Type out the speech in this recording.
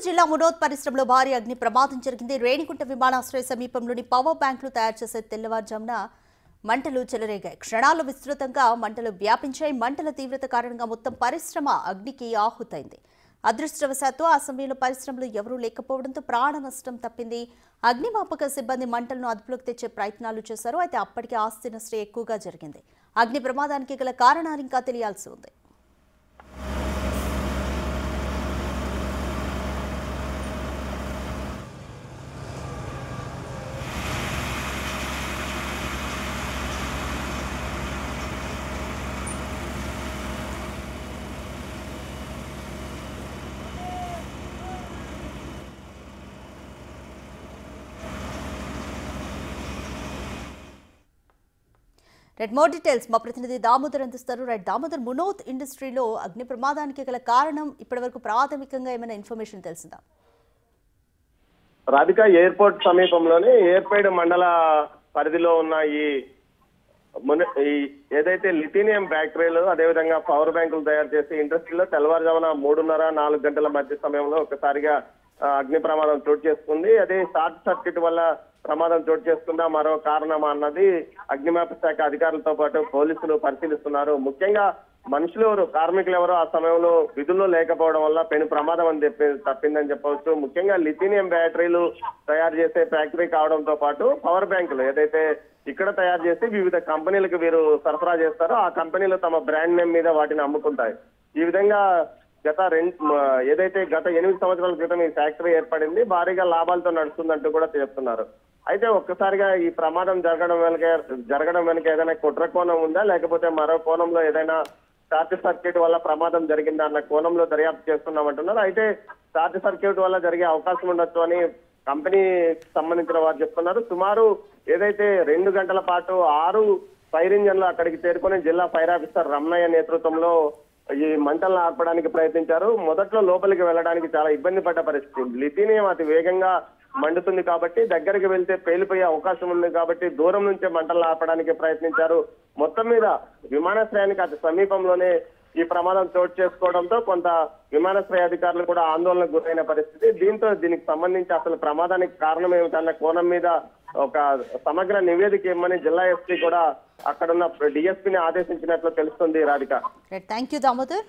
జిల్లా మునోత్ పరిశ్రమలో భారీ అగ్ని ప్రమాదం జరిగింది. రేణిగుంట విమానాశ్రయ సమీపంలోని పవర్ బ్యాంకులు తయారు చేసే తెల్లవారుజామున మంటలు చెలరేగాయి. క్షణాల్లో విస్తృతంగా మంటలు వ్యాపించాయి. మంటల తీవ్రత కారణంగా మొత్తం పరిశ్రమ అగ్నికి ఆహుతైంది. అదృష్టవశాత్తు ఆ సమయంలో పరిశ్రమలో ఎవరూ లేకపోవడంతో ప్రాణ నష్టం తప్పింది. అగ్నిమాపక సిబ్బంది మంటలను అదుపులోకి తెచ్చే ప్రయత్నాలు చేశారు. అయితే అప్పటికే ఆస్తి నష్టం ఎక్కువగా జరిగింది. అగ్ని ప్రమాదానికి గల కారణాలు ఇంకా తెలియాల్సి ఉంది. రెడ్ మోర్ డీటెయిల్స్ మా ప్రతినిధి దామోదర్ అందిస్తారు. రెడ్ దామోదర్, మునోత్ ఇండస్ట్రీలో అగ్ని ప్రమాదానికి గల కారణం ఇప్పటివరకు ప్రాథమికంగా ఏమైనా ఇన్ఫర్మేషన్ తెలిసిందా? రాధిక ఎయిర్పోర్ట్ సమీపంలోని ఏర్పేడ్ మండల పరిధిలో ఉన్న ఈ ఏదైతే లిథినియం ఫ్యాక్టరీలు అదేవిధంగా పవర్ బ్యాంకులు తయారు చేసే ఇండస్ట్రీలో తెల్లవారుజామున 3:30-4 గంటల మధ్య సమయంలో ఒకసారిగా అగ్ని ప్రమాదం చోటు చేసుకుంది. అదే షార్ట్ సర్క్యూట్ వల్ల ప్రమాదం చోటు చేసుకుందా, మరో కారణమా అన్నది అగ్నిమాపక శాఖ అధికారులతో పాటు పోలీసులు పరిశీలిస్తున్నారు. ముఖ్యంగా మనుషులు ఎవరు, కార్మికులు ఎవరు ఆ సమయంలో విధుల్లో లేకపోవడం వల్ల పెను ప్రమాదం అని తప్పిందని చెప్పవచ్చు. ముఖ్యంగా లిథినియం బ్యాటరీలు తయారు చేసే ఫ్యాక్టరీ కావడంతో పాటు పవర్ బ్యాంకులు ఏదైతే ఇక్కడ తయారు చేసి వివిధ కంపెనీలకు వీరు సరఫరా చేస్తారో ఆ కంపెనీలు తమ బ్రాండ్ నేమ్ మీద వాటిని అమ్ముకుంటాయి. ఈ విధంగా ఏదైతే గత 8 సంవత్సరాల క్రితం ఈ ఫ్యాక్టరీ ఏర్పడింది, భారీగా లాభాలతో నడుస్తుందంటూ కూడా చెప్తున్నారు. అయితే ఒక్కసారిగా ఈ ప్రమాదం జరగడం వెనుక ఏదైనా కుట్ర కోణం ఉందా, లేకపోతే మరో కోణంలో ఏదైనా షార్ట్ సర్క్యూట్ వల్ల ప్రమాదం జరిగిందా అన్న కోణంలో దర్యాప్తు చేస్తున్నామంటున్నారు. అయితే షార్ట్ సర్క్యూట్ వల్ల జరిగే అవకాశం ఉండొచ్చు అని కంపెనీ సంబంధించిన వారు చెప్తున్నారు. సుమారు ఏదైతే 2 గంటల పాటు 6 ఫైర్ ఇంజన్లు అక్కడికి చేరుకొని జిల్లా ఫైర్ ఆఫీసర్ రమణయ్య నేతృత్వంలో ఈ మంటలను ఆర్పడానికి ప్రయత్నించారు. మొదట్లో లోపలికి వెళ్ళడానికి చాలా ఇబ్బంది పడ్డ పరిస్థితి. లిథినియం అతి వేగంగా మండుతుంది కాబట్టి దగ్గరికి వెళ్తే పేలిపోయే అవకాశం ఉంది కాబట్టి దూరం నుంచే మంటలను ఆర్పడానికి ప్రయత్నించారు. మొత్తం మీద విమానాశ్రయానికి అతి సమీపంలోనే ఈ ప్రమాదం చోటు చేసుకోవడంతో కొంత విమానాశ్రయ అధికారులు కూడా ఆందోళనకు గురైన పరిస్థితి. దీంతో దీనికి సంబంధించి అసలు ప్రమాదానికి కారణం ఏమిటన్న కోణం మీద ఒక సమగ్ర నివేదిక ఇవ్వమని జిల్లా ఎస్పీ కూడా అక్కడున్న డిఎస్పీని ఆదేశించినట్లు తెలుస్తుంది. Radhika, thank you Damodar.